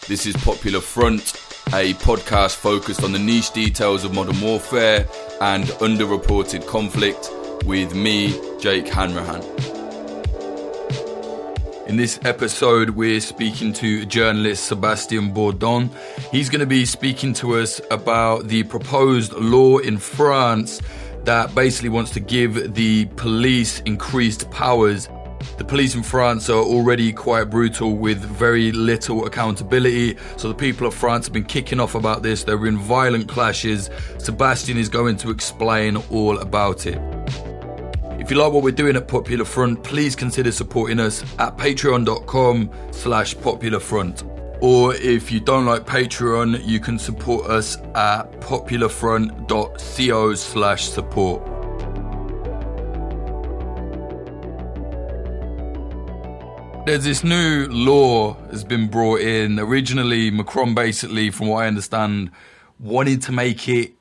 This is Popular Front, a podcast focused on the niche details of modern warfare and underreported conflict with me, Jake Hanrahan. In this episode, we're speaking to journalist Sébastien Bourdon. He's going to be speaking to us about the proposed law in France that basically wants to give the police increased powers. The police in France are already quite brutal with very little accountability. So the people of France have been kicking off about this. They're in violent clashes. Sébastien is going to explain all about it. If you like what we're doing at Popular Front, please consider supporting us at patreon.com/popularfront. Or if you don't like Patreon, you can support us at popularfront.co/support. There's this new law has been brought in. Originally, Macron basically, from what I understand, wanted to make it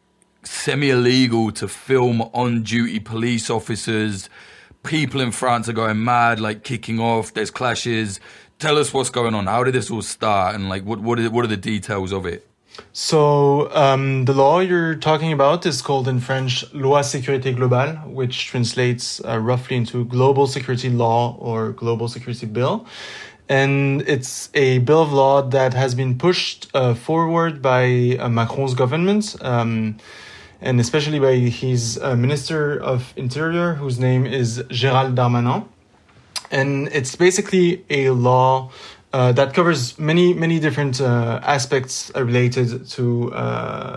semi-illegal to film on-duty police officers. People in France are going mad, like kicking off. There's clashes. Tell us what's going on. How did this all start? And like, what are the details of it? So the law you're talking about is called in French Loi Sécurité Globale, which translates roughly into Global Security Law or Global Security Bill. And it's a bill of law that has been pushed forward by Macron's government, and especially by his Minister of Interior, whose name is Gérald Darmanin. And it's basically a law that covers many different aspects related to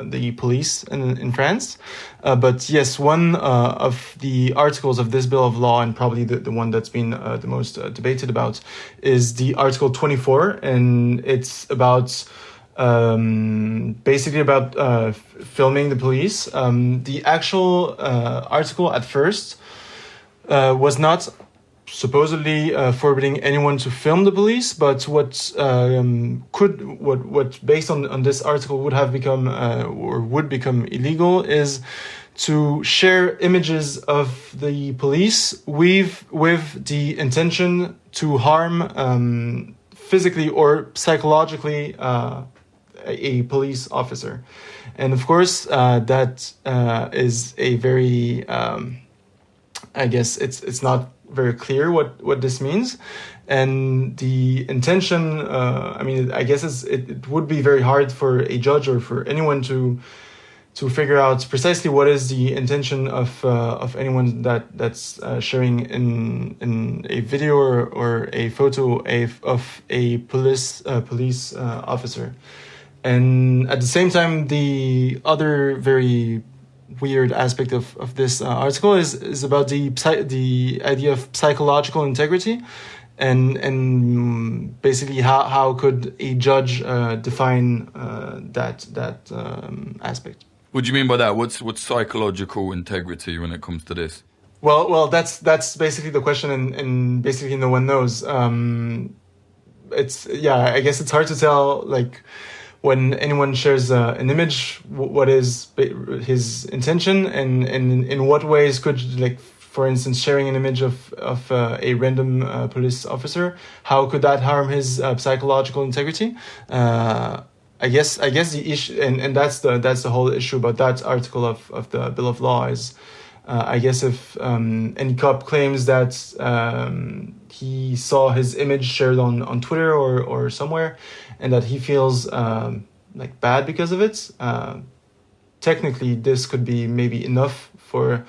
the police in France. But yes, one of the articles of this bill of law, and probably the one that's been the most debated about, is the Article 24. And it's about basically about filming the police. The actual article at first was not supposedly forbidding anyone to film the police, but what based on this article would have become or would become illegal is to share images of the police with the intention to harm physically or psychologically a police officer. And of course that is a very I guess it's not very clear what this means. And the intention, I guess it would be very hard for a judge or for anyone to figure out precisely what is the intention of anyone that's sharing in a video or a photo of a police officer. And at the same time, the other very weird aspect of this article is about the idea of psychological integrity, and basically how could a judge define that aspect. What do you mean by that? What's psychological integrity when it comes to this? Well, that's basically the question, and basically no one knows. I guess it's hard to tell, like, when anyone shares an image, what is his intention, and in what ways could, like, for instance, sharing an image of a random police officer, how could that harm his psychological integrity? I guess the issue, and that's the whole issue about that article of the Bill of Law is, I guess if any cop claims that he saw his image shared on Twitter or somewhere, and that he feels like bad because of it, technically this could be maybe enough for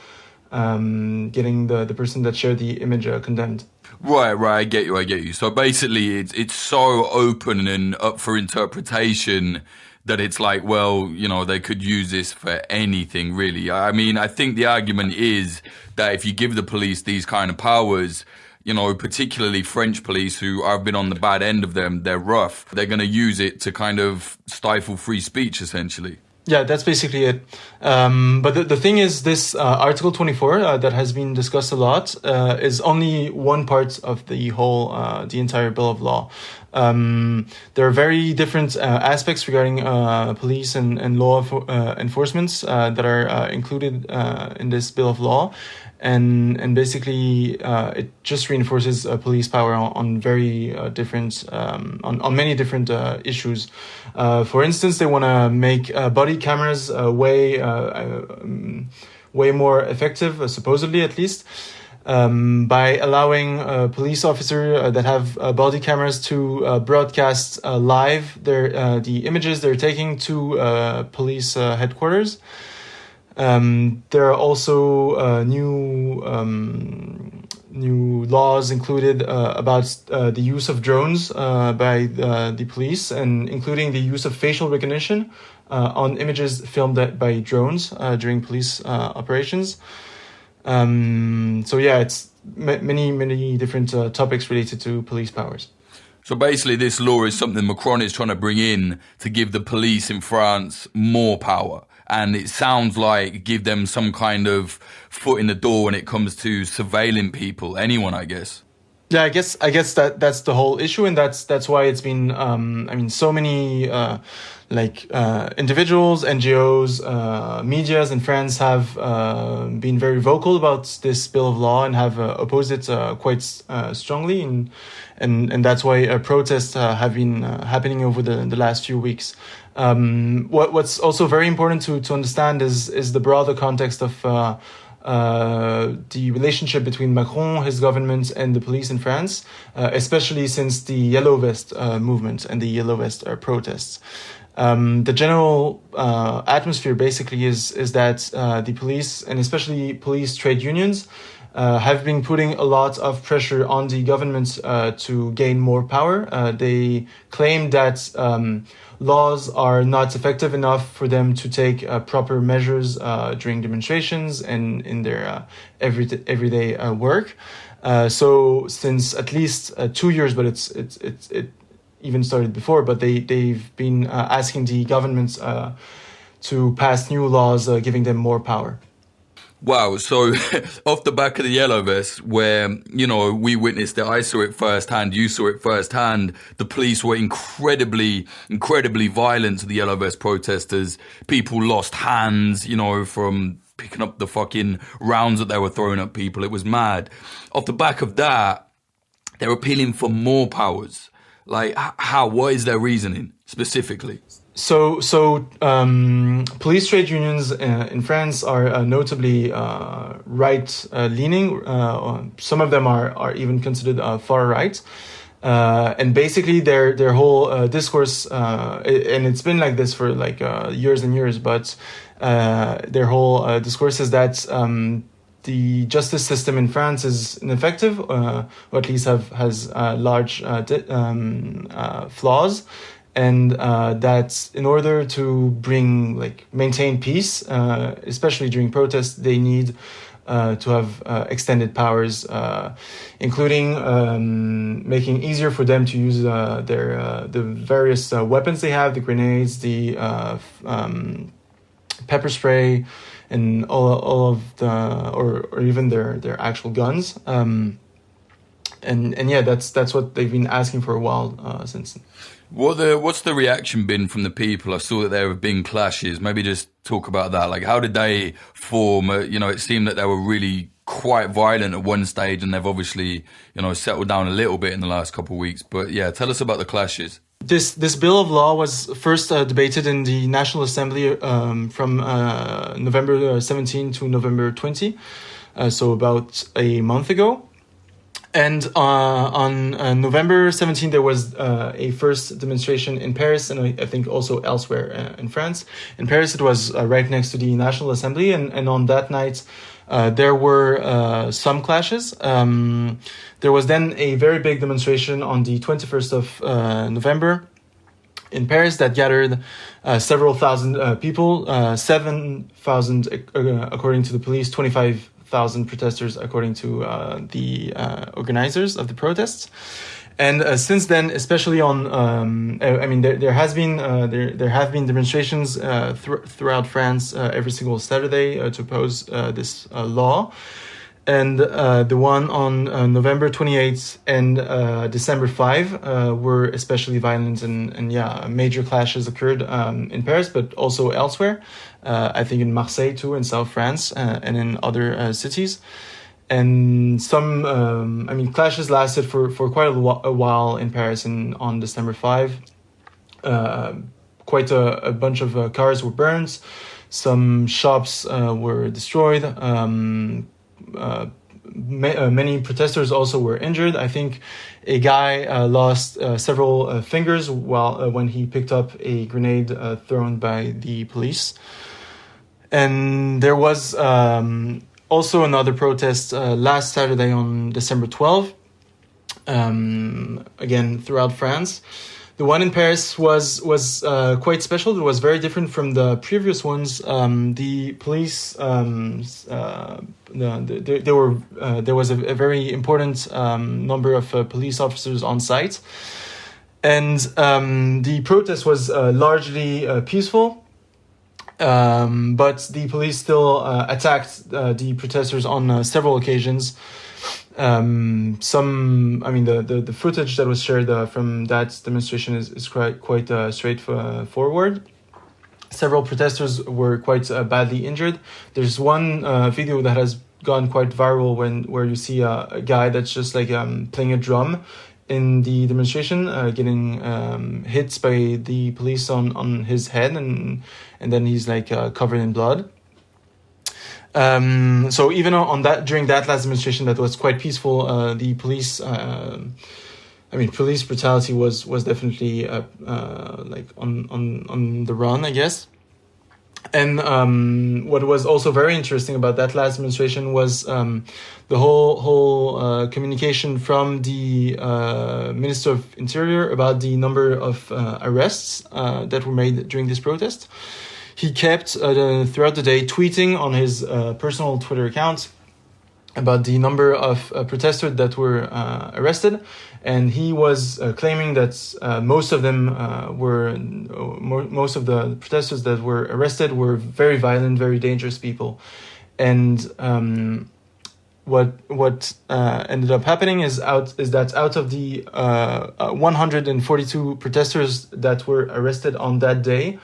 getting the person that shared the image condemned. Right, I get you. So basically it's so open and up for interpretation that it's like, well, you know, they could use this for anything, really. I mean, I think the argument is that if you give the police these kind of powers, you know, particularly French police, who I've been on the bad end of them, they're rough. They're going to use it to kind of stifle free speech, essentially. Yeah, that's basically it. But the thing is, this Article 24 that has been discussed a lot is only one part of the whole, the entire Bill of Law. There are very different aspects regarding police and law enforcement that are included in this Bill of Law. and basically it just reinforces police power on very different on many different issues. For instance, they want to make body cameras way more effective, supposedly at least. By allowing police officers that have body cameras to broadcast live the images they're taking to police headquarters. There are also new laws included about the use of drones by the police, and including the use of facial recognition on images filmed by drones during police operations. So yeah, it's many different topics related to police powers. So basically this law is something Macron is trying to bring in to give the police in France more power. And it sounds like give them some kind of foot in the door when it comes to surveilling people, anyone, I guess. Yeah, I guess that's the whole issue, and that's why it's been so many individuals, NGOs, medias in France have been very vocal about this bill of law and have opposed it quite strongly, and that's why protests have been happening over the last few weeks. What's also very important to understand is the broader context of the relationship between Macron, his government, and the police in France, especially since the Yellow Vest movement and the Yellow Vest protests. The general atmosphere basically is that the police, and especially police trade unions, have been putting a lot of pressure on the government to gain more power. They claim that laws are not effective enough for them to take proper measures during demonstrations and in their everyday work. So since at least 2 years, but it even started before, but they've been asking the governments to pass new laws giving them more power. Wow. So off the back of the Yellow Vest, where, we witnessed it, I saw it firsthand, you saw it firsthand, the police were incredibly violent to the Yellow Vest protesters. People lost hands, from picking up the fucking rounds that they were throwing at people. It was mad. Off the back of that, they're appealing for more powers. Like, how? What is their reasoning specifically? So police trade unions in France are notably right-leaning. Some of them are even considered far right. And basically their whole discourse, and it's been like this for years and years, but their whole discourse is that the justice system in France is ineffective, or at least has large flaws. And that in order to maintain peace, especially during protests, they need to have extended powers, including making easier for them to use the various weapons they have, the grenades, the pepper spray, and all of the or even their actual guns. And yeah, that's what they've been asking for a while since. What's the reaction been from the people? I saw that there have been clashes. Maybe just talk about that. Like, how did they form? It seemed that they were really quite violent at one stage, and they've obviously, settled down a little bit in the last couple of weeks. But yeah, tell us about the clashes. This bill of law was first debated in the National Assembly from November 17 to November 20, so about a month ago. And on November 17, there was a first demonstration in Paris, and I think also elsewhere in France. In Paris, it was right next to the National Assembly, and on that night, there were some clashes. There was then a very big demonstration on the 21st of November in Paris that gathered several thousand people, 7,000 according to the police, 25,000 protesters according to the organizers of the protests. And since then, especially on, there have been demonstrations throughout France every single Saturday to oppose this law. and the one on November 28th and December 5 were especially violent, and major clashes occurred in Paris, but also elsewhere. I think in Marseille too, in South France, and in other cities. And some, clashes lasted for quite a while in Paris. And on December 5, quite a bunch of cars were burned. Some shops were destroyed. Many protesters also were injured. I think a guy lost several fingers when he picked up a grenade thrown by the police. And there was also another protest last Saturday on December 12th, again throughout France. The one in Paris was quite special. It was very different from the previous ones. The police, there was a very important number of police officers on site, and the protest was largely peaceful. But the police still attacked the protesters on several occasions. The footage that was shared from that demonstration is quite straightforward. Several protesters were quite badly injured. There's one video that has gone quite viral where you see a guy that's just like playing a drum in the demonstration, getting hit by the police on his head, and then he's like covered in blood. So even during that last demonstration that was quite peaceful, the police, police brutality was definitely like on the run, I guess. And what was also very interesting about that last demonstration was the whole communication from the Minister of Interior about the number of arrests that were made during this protest. He kept throughout the day tweeting on his personal Twitter account about the number of protesters that were arrested, and he was claiming that most of the protesters that were arrested were very violent, very dangerous people. And what ended up happening is that out of the 142 protesters that were arrested on that day,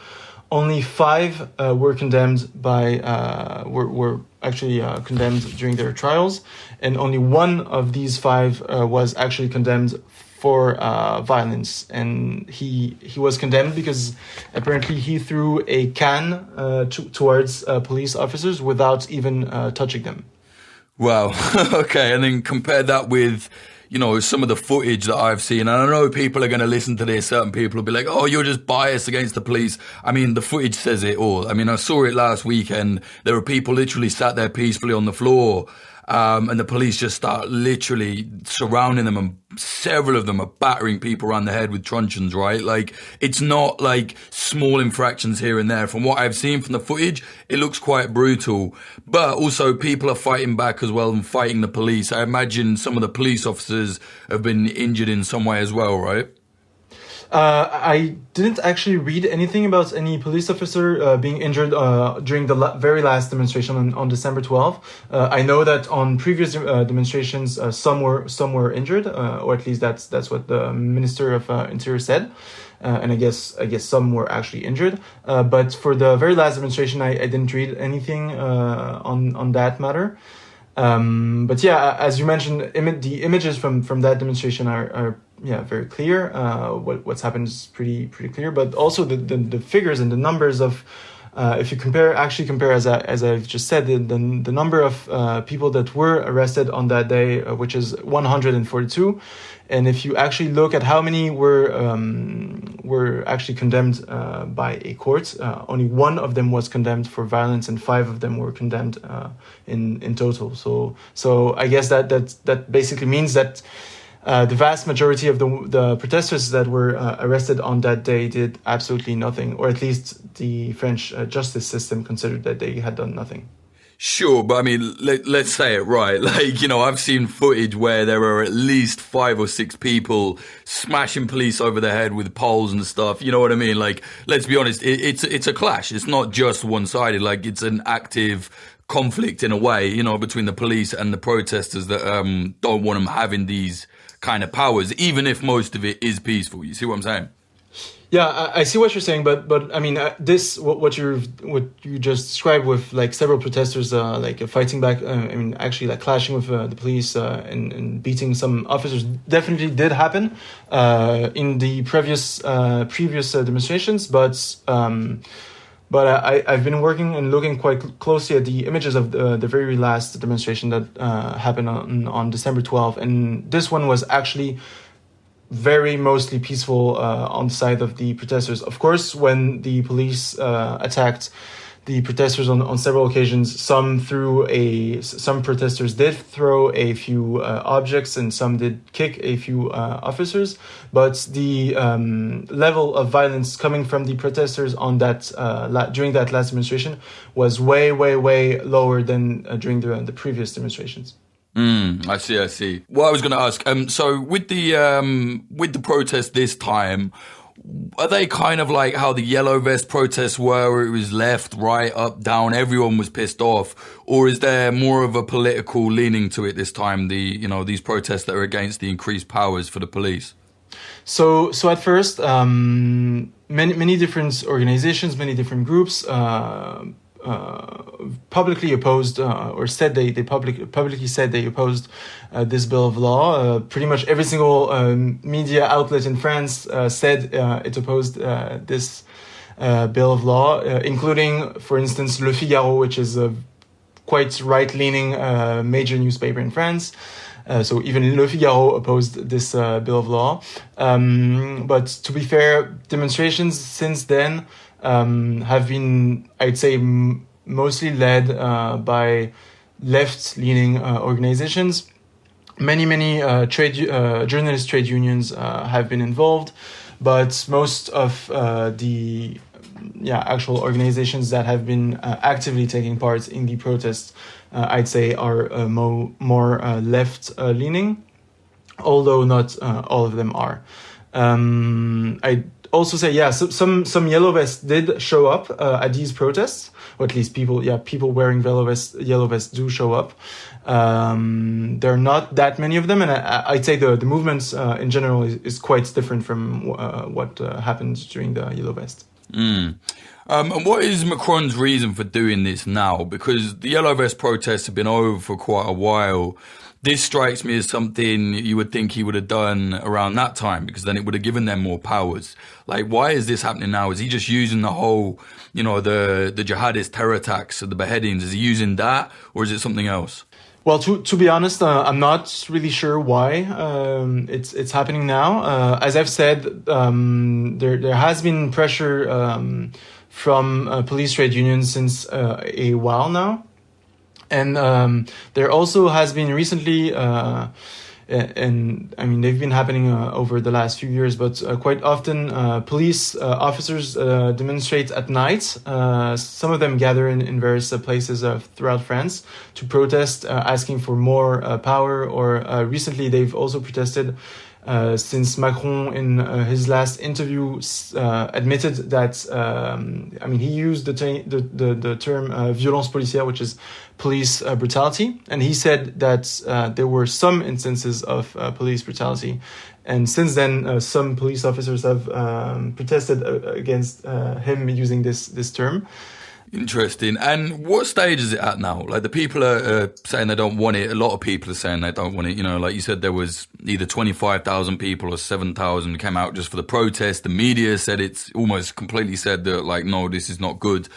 only 5 were condemned were actually condemned during their trials, and only one of these 5 was actually condemned for violence. And he was condemned because apparently he threw a can towards police officers without even touching them. Wow. Okay, and then compare that with, some of the footage that I've seen. And I know people are going to listen to this. Certain people will be like, oh, you're just biased against the police. I mean, the footage says it all. I mean, I saw it last weekend. There were people literally sat there peacefully on the floor. And the police just start literally surrounding them, and several of them are battering people around the head with truncheons, right? Like, it's not like small infractions here and there. From what I've seen from the footage, it looks quite brutal. But also people are fighting back as well and fighting the police. I imagine some of the police officers have been injured in some way as well, right? I didn't actually read anything about any police officer being injured during the very last demonstration on December 12th. I know that on previous demonstrations, some were injured, or at least that's what the Minister of Interior said. And I guess some were actually injured. But for the very last demonstration, I didn't read anything on that matter. But yeah, as you mentioned, the images from that demonstration are very clear. What's happened is pretty clear. But also the figures and the numbers of, if you compare as I've just said, the number of people that were arrested on that day, which is 142, and if you actually look at how many were actually condemned by a court, only 1 of them was condemned for violence, and 5 of them were condemned in total. So I guess that basically means that the vast majority of the protesters that were arrested on that day did absolutely nothing, or at least the French justice system considered that they had done nothing. Sure, but I mean, let's say it right. Like, you know, I've seen footage where there are at least 5 or 6 people smashing police over the head with poles and stuff. You know what I mean? Like, let's be honest, it's a clash. It's not just one-sided. Like, it's an active conflict in a way, you know, between the police and the protesters that don't want them having these kind of powers, even if most of it is peaceful. You see what I'm saying? Yeah, I see what you're saying, but I mean, what you just described with like several protesters like fighting back. I mean, actually like clashing with the police and beating some officers definitely did happen in the previous demonstrations. But I've been working and looking quite closely at the images of the very last demonstration that happened on December 12th, and this one was actually very mostly peaceful on the side of the protesters. Of course, when the police attacked the protesters on several occasions, some protesters did throw a few objects and some did kick a few officers. But the level of violence coming from the protesters on that during that last demonstration was way lower than during the previous demonstrations. I see. Well, I was going to ask, so with the protest this time, are they kind of like how the yellow vest protests were, where it was left, right, up, down, everyone was pissed off? Or is there more of a political leaning to it this time, these protests that are against the increased powers for the police? So at first, many different organizations, many different groups, publicly opposed or said they publicly said they opposed this bill of law. Pretty much every single media outlet in France said it opposed this bill of law, including, for instance, Le Figaro, which is a quite right-leaning major newspaper in France. So even Le Figaro opposed this bill of law. But to be fair, demonstrations since then have been, I'd say, mostly led by left-leaning organizations. Many journalist trade unions have been involved, but most of the actual organizations that have been actively taking part in the protests, I'd say, are more left-leaning, although not all of them are. I'd also say, some yellow vests did show up at these protests, or at least people wearing yellow vests do show up. There are not that many of them, and I'd say the movement in general is quite different from what happened during the yellow vest. And what is Macron's reason for doing this now? Because the yellow vest protests have been over for quite a while. This strikes me as something you would think he would have done around that time, because then it would have given them more powers. Like, why is this happening now? Is he just using the whole, the jihadist terror attacks, the beheadings? Is he using that, or is it something else? Well, to be honest, I'm not really sure why it's happening now. As I've said, there has been pressure from police trade unions since a while now. And there also has been recently, and I mean, they've been happening over the last few years, but quite often police officers demonstrate at night. Some of them gather in various places throughout France to protest, asking for more power, or recently they've also protested since Macron, in his last interview, admitted that, he used the term violence policière, which is police brutality. And he said that there were some instances of police brutality. And since then, some police officers have protested against him using this term. Interesting. And what stage is it at now? Like, the people are saying they don't want it. A lot of people are saying they don't want it. Like you said, there was either 25,000 people or 7,000 came out just for the protest. The media said it's almost completely said that, like, no, this is not good.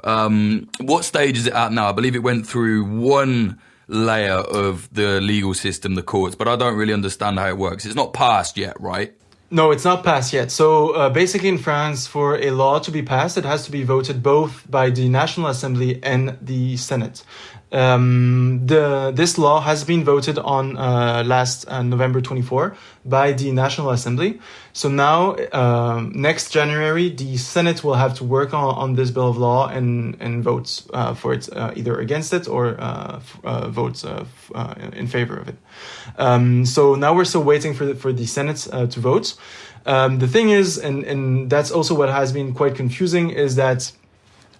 What stage is it at now? I believe it went through one layer of the legal system, the courts, but I don't really understand how it works. It's not passed yet, right? No, it's not passed yet. So basically in France, for a law to be passed, it has to be voted both by the National Assembly and the Senate. This law has been voted on last November 24 by the National Assembly. So now, next January, the Senate will have to work on this bill of law and vote for it, either against it or vote in favor of it. So now we're still waiting for the Senate to vote. The thing is, and that's also what has been quite confusing, is that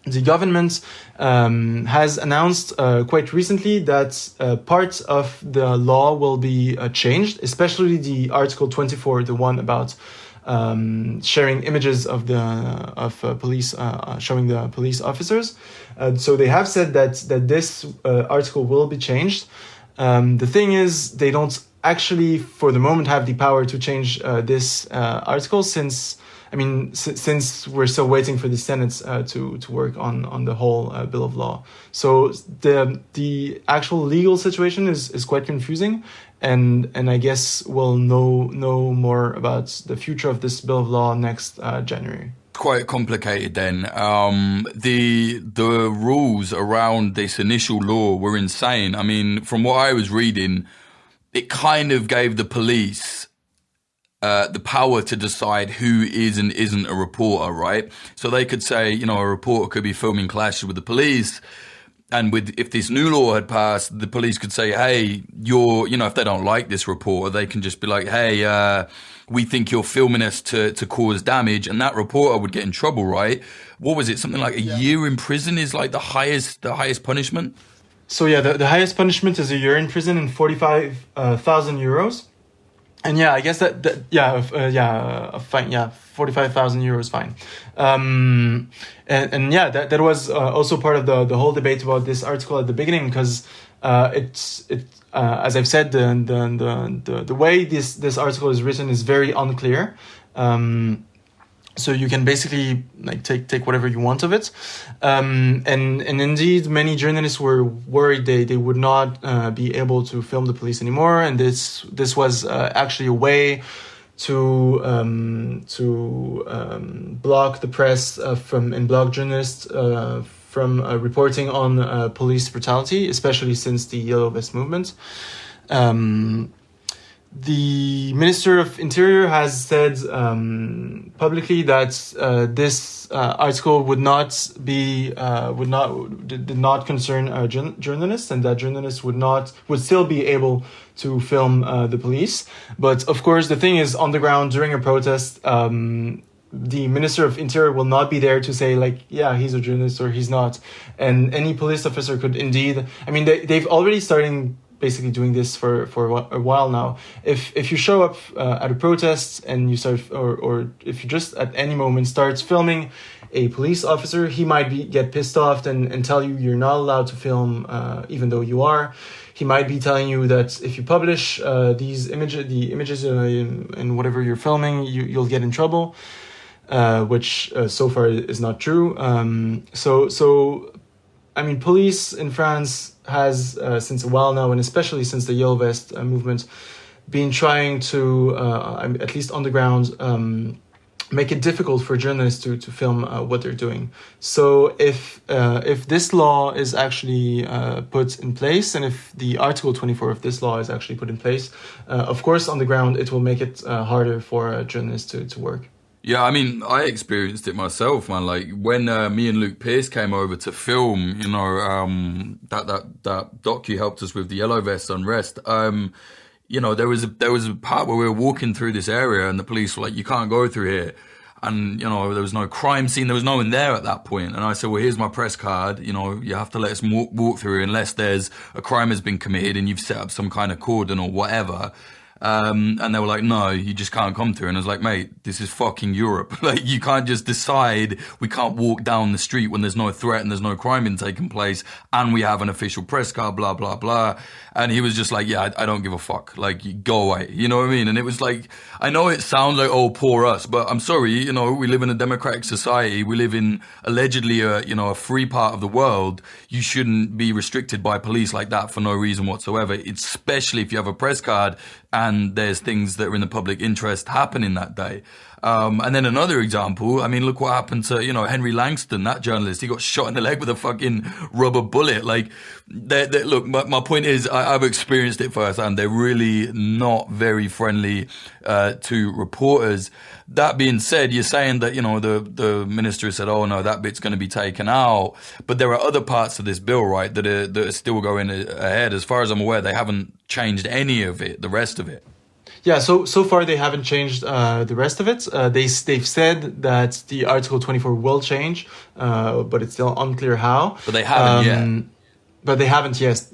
the government has announced quite recently that part of the law will be changed, especially the Article 24, the one about sharing images of police, showing the police officers. So they have said that this article will be changed. The thing is, they don't actually, for the moment, have the power to change this article, since we're still waiting for the Senate to work on the whole bill of law. So the actual legal situation is quite confusing, and I guess we'll know more about the future of this bill of law next January. Quite complicated then. The rules around this initial law were insane. I mean, from what I was reading, it kind of gave the police the power to decide who is and isn't a reporter, right? So they could say, a reporter could be filming clashes with the police. And if this new law had passed, the police could say, hey, if they don't like this reporter, they can just be like, hey, we think you're filming us to cause damage. And that reporter would get in trouble, right? What was it? Something like a year in prison is like the highest punishment? So yeah, the highest punishment is a year in prison and 45,000 euros. And yeah, I guess a fine, 45,000 euros fine. That was also part of the whole debate about this article at the beginning, because as I've said, the way this article is written is very unclear. So you can basically take whatever you want of it, and indeed many journalists were worried they would not be able to film the police anymore, and this was actually a way to block the press and block journalists from reporting on police brutality, especially since the Yellow Vest movement. The Minister of Interior has said publicly that this article did not concern journalists, and that journalists would still be able to film the police. But of course, the thing is, on the ground during a protest, the Minister of Interior will not be there to say he's a journalist or he's not, and any police officer could indeed. I mean, they've already started basically doing this for a while now. If you show up at a protest and you start, or if you just at any moment starts filming a police officer, he might get pissed off and tell you you're not allowed to film, even though you are. He might be telling you that if you publish the images in whatever you're filming, you'll get in trouble, which so far is not true. So I mean, police in France has, since a while now, and especially since the Yellow Vest movement, been trying to, at least on the ground, make it difficult for journalists to film what they're doing. So if this law is actually put in place, and if the Article 24 of this law is actually put in place, of course, on the ground, it will make it harder for journalists to work. Yeah, I mean, I experienced it myself, man. Like when me and Luke Pearce came over to film, that docu helped us with the Yellow Vest unrest. There was a part where we were walking through this area, and the police were like, "You can't go through here." And, there was no crime scene. There was no one there at that point. And I said, well, here's my press card. You have to let us walk through unless there's a crime has been committed and you've set up some kind of cordon or whatever. And they were like, no, you just can't come through. And I was like, mate, this is fucking Europe. Like, you can't just decide we can't walk down the street when there's no threat and there's no crime been taking place and we have an official press card, blah, blah, blah. And he was just like, yeah, I don't give a fuck. Like, go away. You know what I mean? And it was like, I know it sounds like, oh, poor us, but I'm sorry, we live in a democratic society. We live in allegedly a free part of the world. You shouldn't be restricted by police like that for no reason whatsoever, especially if you have a press card and there's things that are in the public interest happening that day. And then another example, I mean, look what happened to, Henry Langston, that journalist. He got shot in the leg with a fucking rubber bullet. Like, look, my point is, I've experienced it firsthand. They're really not very friendly to reporters. That being said, you're saying that, the minister said, oh no, that bit's going to be taken out. But there are other parts of this bill, right, that are still going ahead. As far as I'm aware, they haven't changed any of it, the rest of it. Yeah, so far they haven't changed the rest of it. They've said that the Article 24 will change, but it's still unclear how. But they haven't yet. But they haven't yet,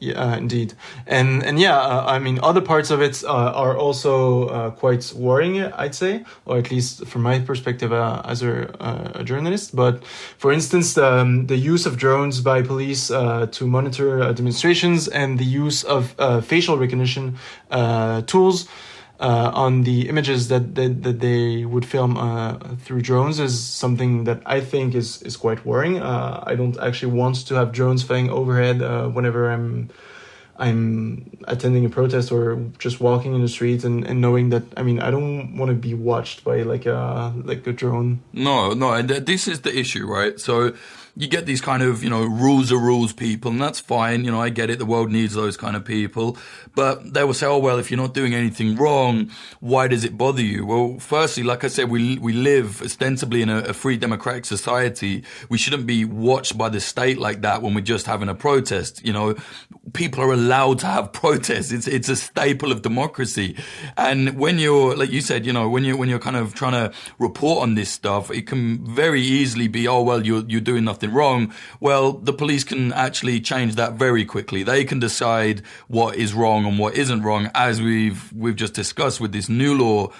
indeed. And I mean, other parts of it are also quite worrying, I'd say, or at least from my perspective as a journalist. But for instance, the use of drones by police to monitor demonstrations and the use of facial recognition tools on the images that they would film through drones is something that I think is quite worrying. I don't actually want to have drones flying overhead whenever I'm attending a protest or just walking in the street and knowing that, I mean, I don't want to be watched by like a drone. No, and this is the issue, right? So you get these kind of, rules are rules people, and that's fine. I get it. The world needs those kind of people. But they will say, oh, well, if you're not doing anything wrong, why does it bother you? Well, firstly, like I said, we live ostensibly in a free democratic society. We shouldn't be watched by the state like that when we're just having a protest. People are allowed to have protests. It's a staple of democracy. And when you're, like you said, when you're kind of trying to report on this stuff, it can very easily be, oh, well, you're doing nothing wrong. Well, the police can actually change that very quickly. They can decide what is wrong and what isn't wrong, as we've just discussed with this new law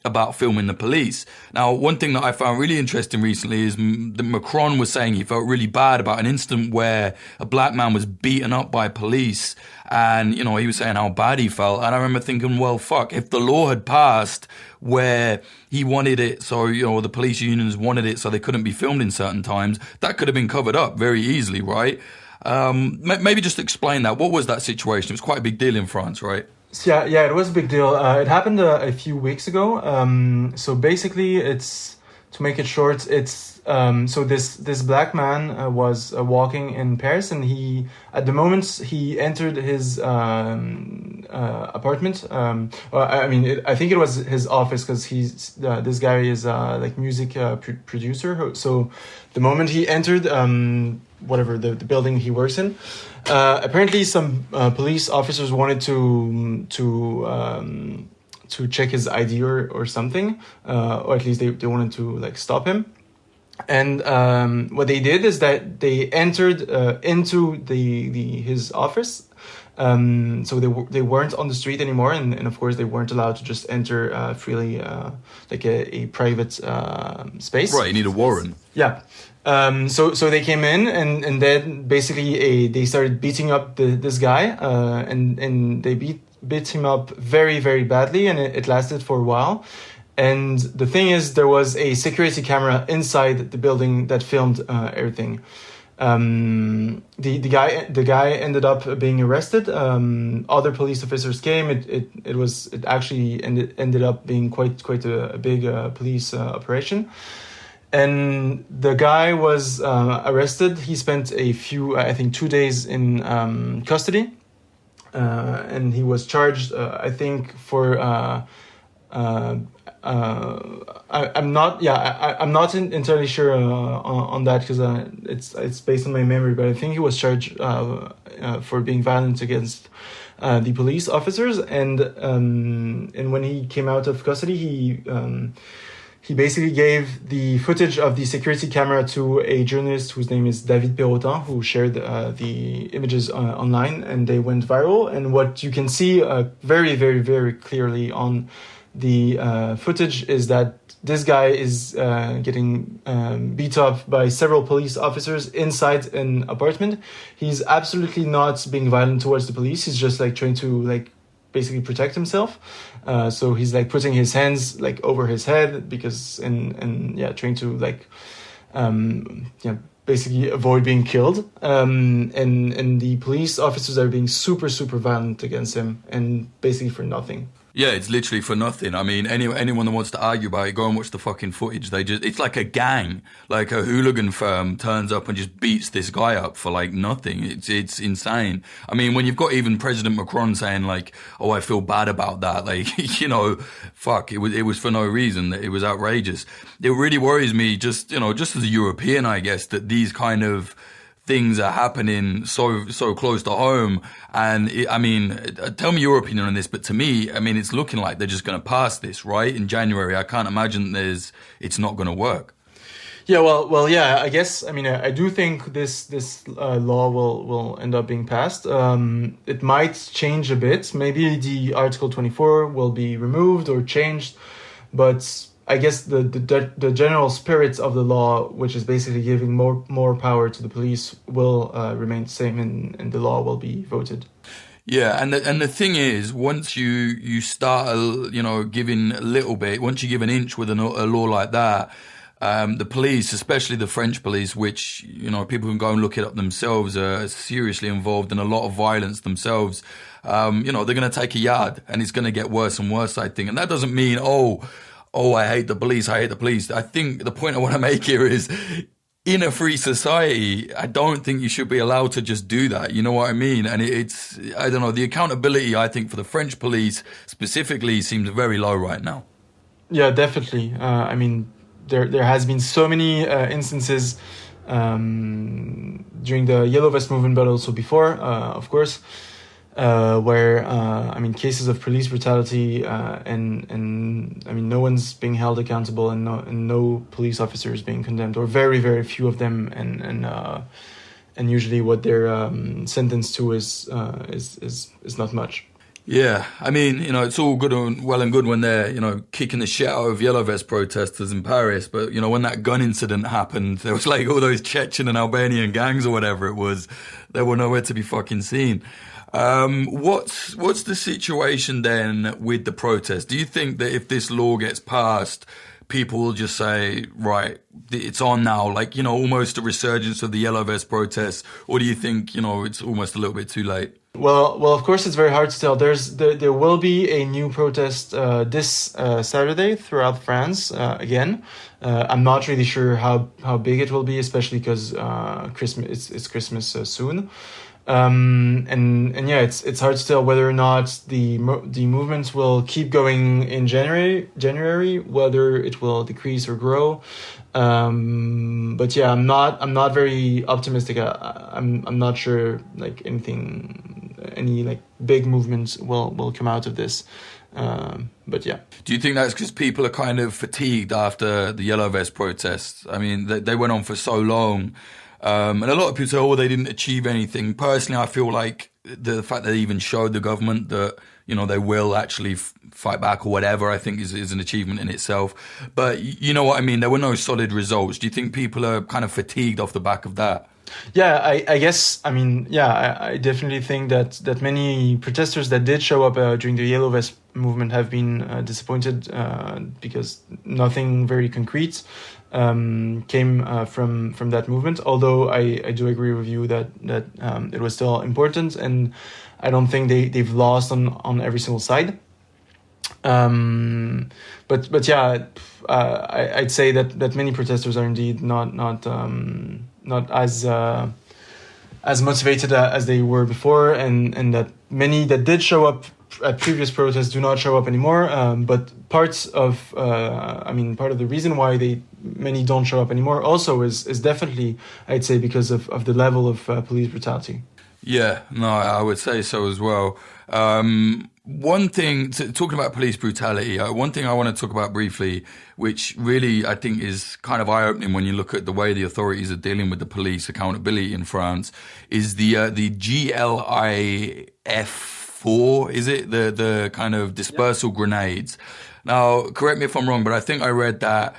about filming the police. Now, one thing that I found really interesting recently is that Macron was saying he felt really bad about an incident where a black man was beaten up by police, and, he was saying how bad he felt. And I remember thinking, well, fuck, if the law had passed where he wanted it, so, the police unions wanted it so they couldn't be filmed in certain times, that could have been covered up very easily, right? Maybe just explain that. What was that situation? It was quite a big deal in France, right? Yeah, it was a big deal. It happened a few weeks ago. So basically, it's, to make it short, it's so this black man was walking in Paris, and at the moment he entered his apartment. I think it was his office, because this guy is like music producer. So the moment he entered whatever the building he works in, apparently some police officers wanted to check his ID or something, or at least they wanted to like stop him. And what they did is that they entered into his office. So they weren't on the street anymore, and of course they weren't allowed to just enter freely, like a private space. Right, you need a warrant. Yeah. So they came in, and then basically they started beating up this guy, and they beat him up very, very badly, and it lasted for a while. And the thing is, there was a security camera inside the building that filmed everything. The guy ended up being arrested. Other police officers came. It actually ended up being quite a big police operation. And the guy was arrested. He spent a few, I think 2 days in custody, and he was charged, I think, for I'm not entirely sure on that, because it's based on my memory, but I think he was charged for being violent against the police officers, and when he came out of custody, he basically gave the footage of the security camera to a journalist whose name is David Perrotin, who shared the images online, and they went viral. And what you can see very, very, very clearly on the footage is that this guy is getting beat up by several police officers inside an apartment. He's absolutely not being violent towards the police. He's just like trying to like basically protect himself. So he's like putting his hands like over his head because trying to like basically avoid being killed. And the police officers are being super, super violent against him, and basically for nothing. Yeah, it's literally for nothing. I mean, anyone that wants to argue about it, go and watch the fucking footage. It's like a gang, like a hooligan firm turns up and just beats this guy up for like nothing. It's insane. I mean, when you've got even President Macron saying like, "Oh, I feel bad about that," like, fuck, it was for no reason. It was outrageous. It really worries me, just as a European, I guess, that these kind of things are happening so close to home. And tell me your opinion on this, but to me, I mean, it's looking like they're just going to pass this, right? In January, I can't imagine it's not going to work. Yeah, yeah. I guess, I mean, I do think this law will end up being passed. It might change a bit. Maybe the Article 24 will be removed or changed, but I guess the general spirit of the law, which is basically giving more power to the police, will remain the same, and the law will be voted. Yeah, and the thing is, once you start, giving a little bit, once you give an inch with a law like that, the police, especially the French police, which, people can go and look it up themselves, are seriously involved in a lot of violence themselves. They're going to take a yard, and it's going to get worse and worse, I think. And that doesn't mean, I hate the police. I think the point I want to make here is, in a free society, I don't think you should be allowed to just do that. You know what I mean? And I don't know, the accountability, I think, for the French police specifically seems very low right now. Yeah, definitely. I mean, there has been so many instances during the Yellow Vest movement, but also before, of course, where cases of police brutality and I mean, no one's being held accountable, and no police officers being condemned, or very, very few of them, and usually what they're sentenced to is not much. Yeah, I mean, it's all well and good when they're, kicking the shit out of Yellow Vest protesters in Paris. But, when that gun incident happened, there was like all those Chechen and Albanian gangs or whatever it was. They were nowhere to be fucking seen. What's the situation then with the protest? Do you think that if this law gets passed, people will just say, right, it's on now, like, almost a resurgence of the Yellow Vest protests? Or do you think, it's almost a little bit too late? Well, of course, it's very hard to tell. There will be a new protest this Saturday throughout France again. I'm not really sure how big it will be, especially because Christmas it's Christmas soon. And yeah, it's hard to tell whether or not the movement will keep going in January, whether it will decrease or grow. But yeah, I'm not very optimistic. I'm not sure like any like big movements will come out of this. But yeah. Do you think that's because people are kind of fatigued after the Yellow Vest protests? I mean, they went on for so long. And a lot of people say, they didn't achieve anything. Personally, I feel like the fact that they even showed the government that, they will actually fight back or whatever, I think is an achievement in itself. But you know what I mean? There were no solid results. Do you think people are kind of fatigued off the back of that? Yeah, I guess, I mean, yeah, I definitely think that many protesters that did show up during the Yellow Vest movement have been disappointed because nothing very concrete came from that movement. Although I do agree with you that it was still important, and I don't think they've lost on every single side. But yeah, I'd say that many protesters are indeed not as motivated as they were before, and that many that did show up at previous protests do not show up anymore. But part of the reason why many don't show up anymore also is definitely, I'd say, because of the level of police brutality. Yeah, no, I would say so as well. One thing, talking about police brutality, one thing I want to talk about briefly, which really I think is kind of eye-opening when you look at the way the authorities are dealing with the police accountability in France, is the GLIF4, is it? The kind of dispersal grenades. Now, correct me if I'm wrong, but I think I read that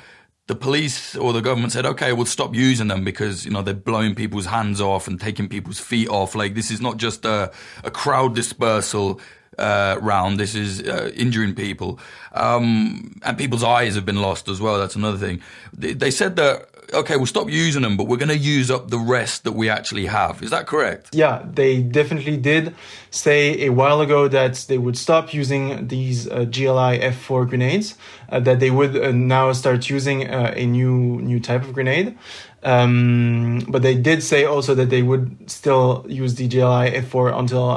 the police or the government said, okay, we'll stop using them because, they're blowing people's hands off and taking people's feet off. Like, this is not just a crowd dispersal round. This is injuring people. And people's eyes have been lost as well. That's another thing. They said that okay, we'll stop using them, but we're going to use up the rest that we actually have. Is that correct? Yeah, they definitely did say a while ago that they would stop using these GLI F4 grenades, that they would now start using a new type of grenade. But they did say also that they would still use the GLI F4 until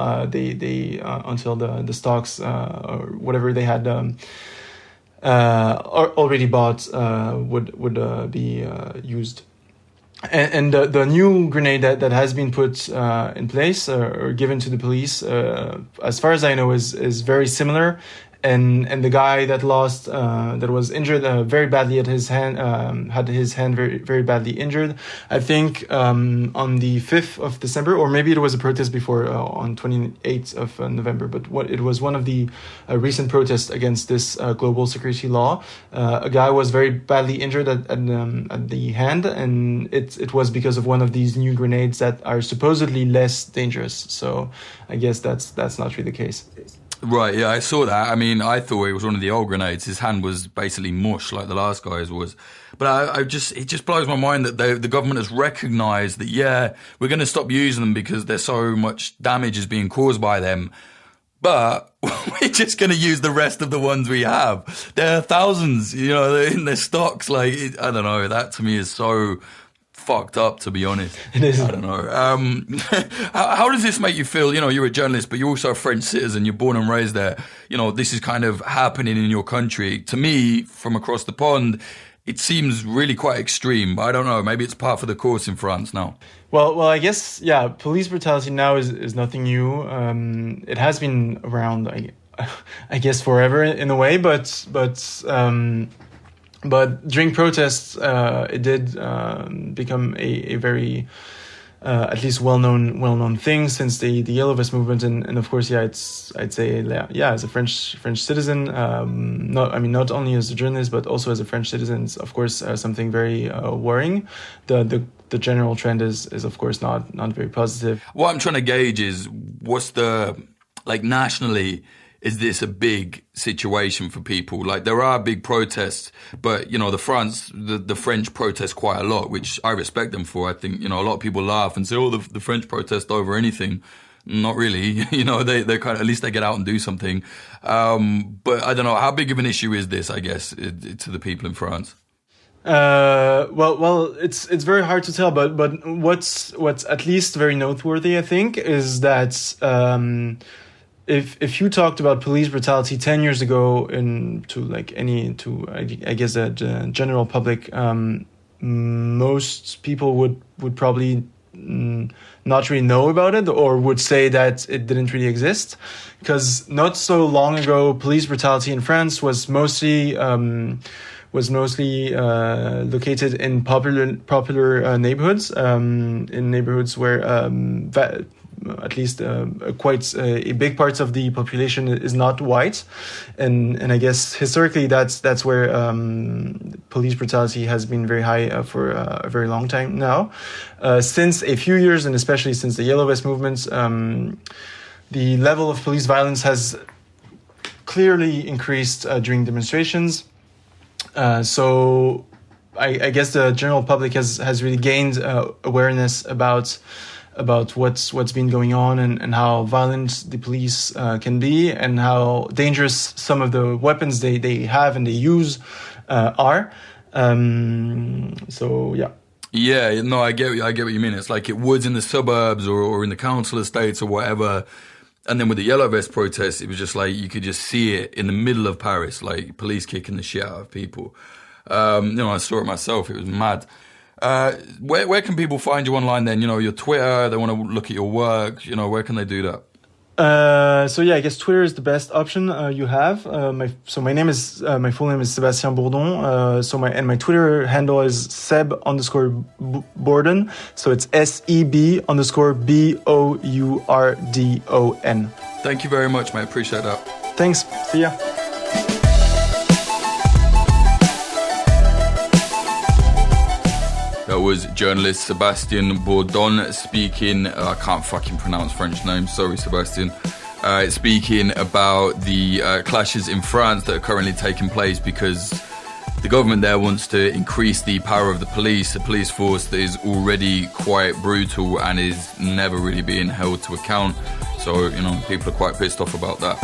until the stocks or whatever they had already bought would be used. And the new grenade that has been put in place or given to the police, as far as I know, is very similar. And the guy that lost, that was injured very badly at his hand, had his hand very, very badly injured. I think on the 5th of December, or maybe it was a protest before, on 28th of November, but it was one of the recent protests against this global security law. A guy was very badly injured at the hand, and it was because of one of these new grenades that are supposedly less dangerous. So I guess that's not really the case. Right, yeah, I saw that. I mean, I thought it was one of the old grenades. His hand was basically mush like the last guy's was. But it just blows my mind that the government has recognised that, yeah, we're going to stop using them because there's so much damage is being caused by them. But we're just going to use the rest of the ones we have. There are thousands, in their stocks. Like, I don't know, that to me is so fucked up, to be honest. It is. I don't know. How does this make you feel? You're a journalist, but you're also a French citizen. You're born and raised there. This is kind of happening in your country. To me, from across the pond, it seems really quite extreme. But I don't know. Maybe it's par for the course in France now. Well, I guess, yeah, police brutality now is nothing new. It has been around, I guess, forever in a way, but during protests, it did become a very, at least well-known thing since the Yellow Vest movement, and of course, I'd say, as a French citizen, not only as a journalist but also as a French citizen, it's of course something very worrying. The general trend is of course not very positive. What I'm trying to gauge is what's the nationally. Is this a big situation for people? Like, there are big protests, but, the French protest quite a lot, which I respect them for. I think, a lot of people laugh and say, oh, the French protest over anything. Not really. They kind of, at least they get out and do something. But I don't know, how big of an issue is this, I guess, to the people in France? Well, it's very hard to tell, but what's at least very noteworthy, I think, is that, If you talked about police brutality 10 years ago I guess the general public, most people would probably not really know about it, or would say that it didn't really exist, because not so long ago police brutality in France was mostly located in popular neighborhoods, in neighborhoods where at least quite a big part of the population is not white, and I guess historically that's where police brutality has been very high for a very long time now. Since a few years, and especially since the Yellow Vest movement, the level of police violence has clearly increased during demonstrations. So I guess the general public has really gained awareness about what's been going on, and how violent the police can be, and how dangerous some of the weapons they have and they use are. So yeah. Yeah, no, I get what you mean. It's like it was in the suburbs or in the council estates or whatever. And then with the Yellow Vest protests, it was just like you could just see it in the middle of Paris, like police kicking the shit out of people. I saw it myself. It was mad. Where can people find you online then? Your Twitter, they want to look at your work, where can they do that? I guess Twitter is the best option you have. My full name is Sébastien Bourdon. My Twitter handle is Seb_Bourdon. So it's SEB_BOURDON. Thank you very much, mate. Appreciate that. Thanks. See ya. That was journalist Sébastien Bourdon speaking, I can't fucking pronounce French names, sorry Sébastien, speaking about the clashes in France that are currently taking place because The government there wants to increase the power of the police force that is already quite brutal and is never really being held to account. So, people are quite pissed off about that.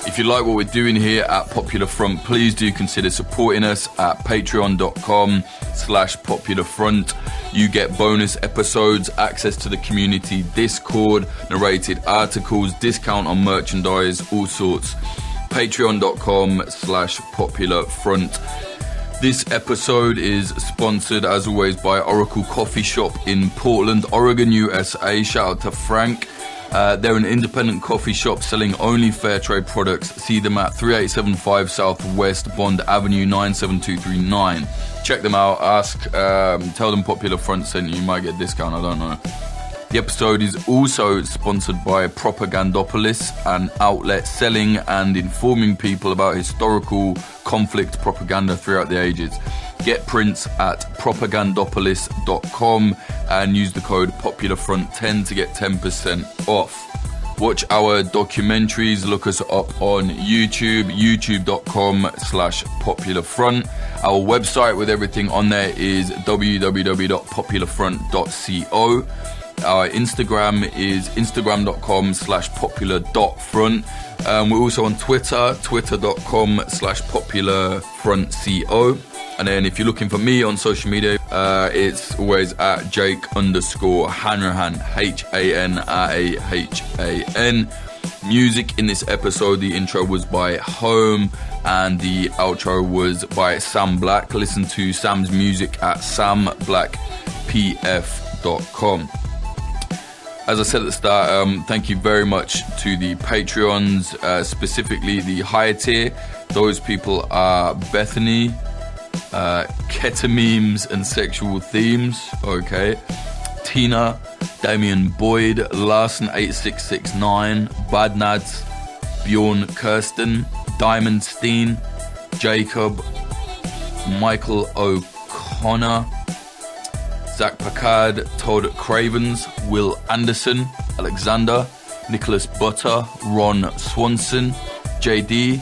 If you like what we're doing here at Popular Front, please do consider supporting us at patreon.com/Popular Front. You get bonus episodes, access to the community Discord, narrated articles, discount on merchandise, all sorts. Patreon.com/Popular Front. This episode is sponsored, as always, by Oracle Coffee Shop in Portland, Oregon, USA. Shout out to Frank. They're an independent coffee shop selling only fair trade products. See them at 3875 Southwest Bond Avenue 97239. Check them out. Tell them Popular Front sent you. You might get a discount. I don't know. The episode is also sponsored by Propagandopolis, an outlet selling and informing people about historical conflict propaganda throughout the ages. Get prints at propagandopolis.com and use the code POPULARFRONT10 to get 10% off. Watch our documentaries. Look us up on YouTube, youtube.com/popularfront. Our website with everything on there is www.popularfront.co. Our Instagram is instagram.com/popular.front. We're also on Twitter, twitter.com/popularfrontco. And then if you're looking for me on social media, it's always at Jake_Hanrahan, HANRAHAN. Music in this episode, the intro was by Home and the outro was by Sam Black. Listen to Sam's music at samblackpf.com. As I said at the start, thank you very much to the Patreons, specifically the higher tier. Those people are Bethany, Ketamemes and Sexual Themes, okay, Tina, Damien Boyd, Larson8669, Badnads, Bjorn Kirsten, Diamond Steen, Jacob, Michael O'Connor, Zach Packard, Todd Cravens, Will Anderson, Alexander, Nicholas Butter, Ron Swanson, JD,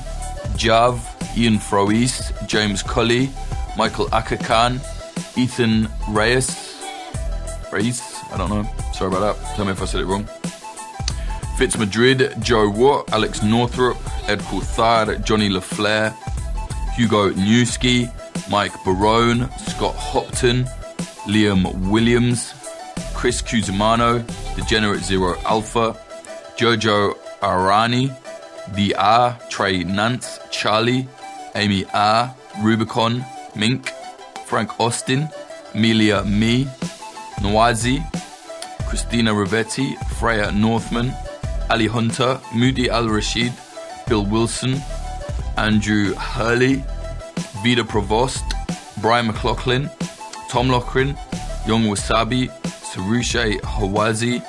Jav, Ian Froese, James Cully, Michael Akakan, Ethan Reyes, I don't know, sorry about that, tell me if I said it wrong. Fitz Madrid, Joe Watt, Alex Northrop, Ed Coulthard, Johnny LaFleur, Hugo Newski, Mike Barone, Scott Hopton, Liam Williams, Chris Cusimano, Degenerate Zero Alpha, Jojo Arani, The R, Trey Nance, Charlie, Amy R, Rubicon, Mink, Frank Austin, Amelia Me, Nawazi, Christina Rivetti, Freya Northman, Ali Hunter, Moody Al-Rashid, Bill Wilson, Andrew Hurley, Vida Provost, Brian McLaughlin, Tom Lochran, Young Wasabi, Sarushe Hawazi,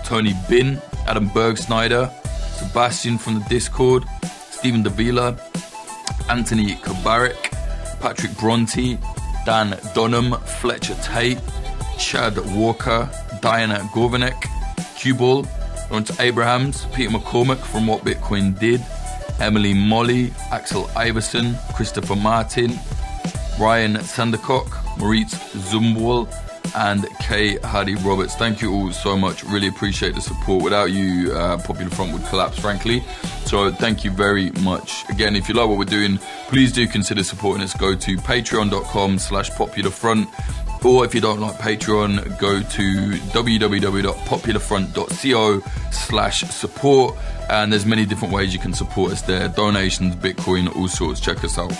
Tony Bin, Adam Bergsnyder, Sebastian from the Discord, Stephen Davila, Anthony Kabarik, Patrick Bronte, Dan Dunham, Fletcher Tate, Chad Walker, Diana Gorvanek, Q-Ball, Lawrence Abrahams, Peter McCormick from What Bitcoin Did, Emily Molly, Axel Iverson, Christopher Martin, Ryan Sandercock, Maurice Zumwal, and Kay Hardy Roberts. Thank you all so much. Really appreciate the support. Without you, Popular Front would collapse, frankly. So thank you very much. Again, if you like what we're doing, please do consider supporting us. Go to patreon.com/popularfront. Or if you don't like Patreon, go to www.popularfront.co/support. And there's many different ways you can support us there. Donations, Bitcoin, all sorts. Check us out.